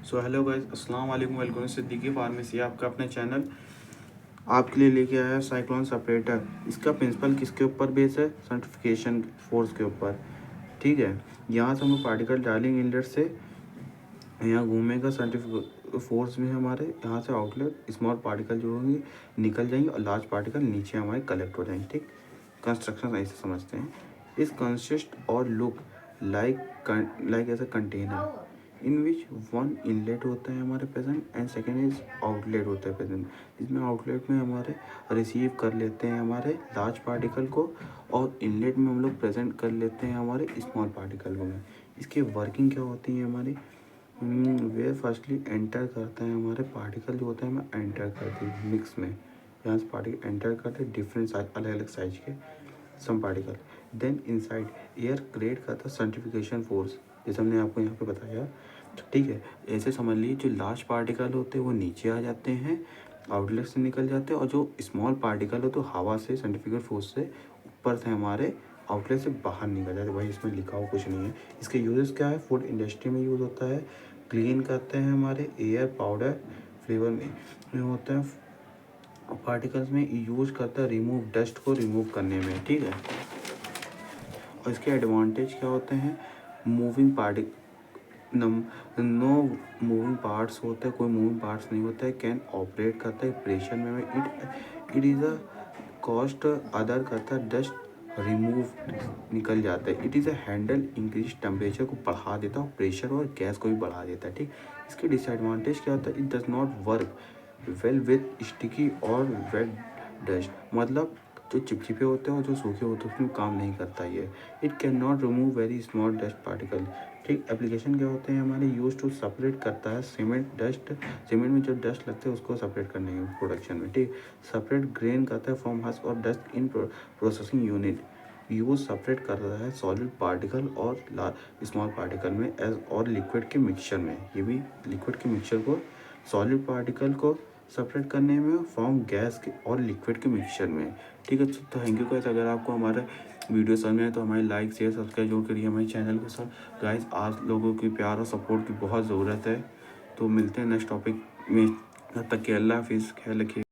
So hello guys, अस्सलाम वालेकुम। Welcome Siddiqui pharmacy, आपका अपना चैनल आपके लिए लेके आया है साइक्लोन सेपरेटर। इसका प्रिंसिपल किसके ऊपर बेस है? सर्टिफिकेशन फोर्स के ऊपर। ठीक है, यहाँ से हम लोग पार्टिकल डालेंगे इनलेट से, यहाँ घूमेगा सर्टिफिक फोर्स में हमारे, यहाँ से आउटलेट स्मॉल पार्टिकल जो होंगे निकल जाएंगे और लार्ज पार्टिकल नीचे हमारे कलेक्ट हो जाएंगे। ठीक, कंस्ट्रक्शन ऐसे समझते हैं। इस कंसिस्ट और look like as a container in which one inlet होता है हमारे present and second is outlet होता है प्रेजेंट। इसमें आउटलेट में हमारे रिसीव कर लेते हैं हमारे लार्ज पार्टिकल को और इनलेट में हम लोग प्रेजेंट कर लेते हैं हमारे स्मॉल पार्टिकल को। इसकी वर्किंग क्या होती है हमारी? वे फर्स्टली एंटर करता है हमारे पार्टिकल जो होता है हमें एंटर करते हैं मिक्स में। यहाँ से पार्टिकल एंटर करते हैं डिफरेंट साइज, अलग अलग साइज के some particle. Then inside air create करता है सर्टिफिकेशन फोर्स, जैसे हमने आपको यहाँ पे बताया। ठीक है, ऐसे समझ लीजिए जो लार्ज पार्टिकल होते हैं वो नीचे आ जाते हैं, आउटलेट से निकल जाते हैं, और जो स्मॉल पार्टिकल हो तो हवा से सर्टिफिकेट फोर्स से ऊपर से हमारे आउटलेट से बाहर निकल जाते हैं। वही इसमें लिखा हुआ कुछ नहीं है। इसके यूजेस क्या है? फूड इंडस्ट्री में यूज़ होता है, क्लीन करते हैं हमारे एयर पाउडर फ्लेवर में होता है, पार्टिकल्स में यूज करता है रिमूव डस्ट को रिमूव करने में। ठीक है, और इसके एडवांटेज क्या होते हैं? मूविंग पार्टिक नो मूविंग पार्ट्स होते हैं, कोई मूविंग पार्ट्स नहीं होता है। कैन ऑपरेट करता है प्रेशर में। It is a cost other करता है, डस्ट रिमूव निकल जाता है। It is a handle increase temperature को बढ़ा देता है, प्रेशर और गैस को भी बढ़ा देता है। ठीक, इसके डिसएडवांटेज क्या होता है? It does not work well with sticky और वेट डस्ट, मतलब जो चिपचिपे होते हैं और जो सूखे होते हैं उसमें काम नहीं करता ये। It can not remove very small dust particle. ठीक, एप्लीकेशन क्या होते हैं हमारे? यूज टू सेपरेट करता है सीमेंट डस्ट, सीमेंट में जो डस्ट लगते हैं उसको सेपरेट करने के प्रोडक्शन में। ठीक, सेपरेट ग्रेन करता है फ्रॉम हस्क और dust in processing unit. Use separate करता है सॉलिड पार्टिकल और स्मॉल पार्टिकल में एज और लिक्विड के मिक्सचर में। ये भी लिक्विड के मिक्सचर को सॉलिड पार्टिकल को सेपरेट करने में, फॉर्म गैस के और लिक्विड के मिक्सचर में। ठीक है, तो थैंक यू गाइस। अगर आपको हमारा वीडियो समझ में आए तो हमारे लाइक शेयर सब्सक्राइब जरूर करिए हमारे चैनल को। सर गाइस, आज लोगों की प्यार और सपोर्ट की बहुत ज़रूरत है। तो मिलते हैं नेक्स्ट टॉपिक में, तब तक के अल्लाह हाफिज़, ख्याल रखिए।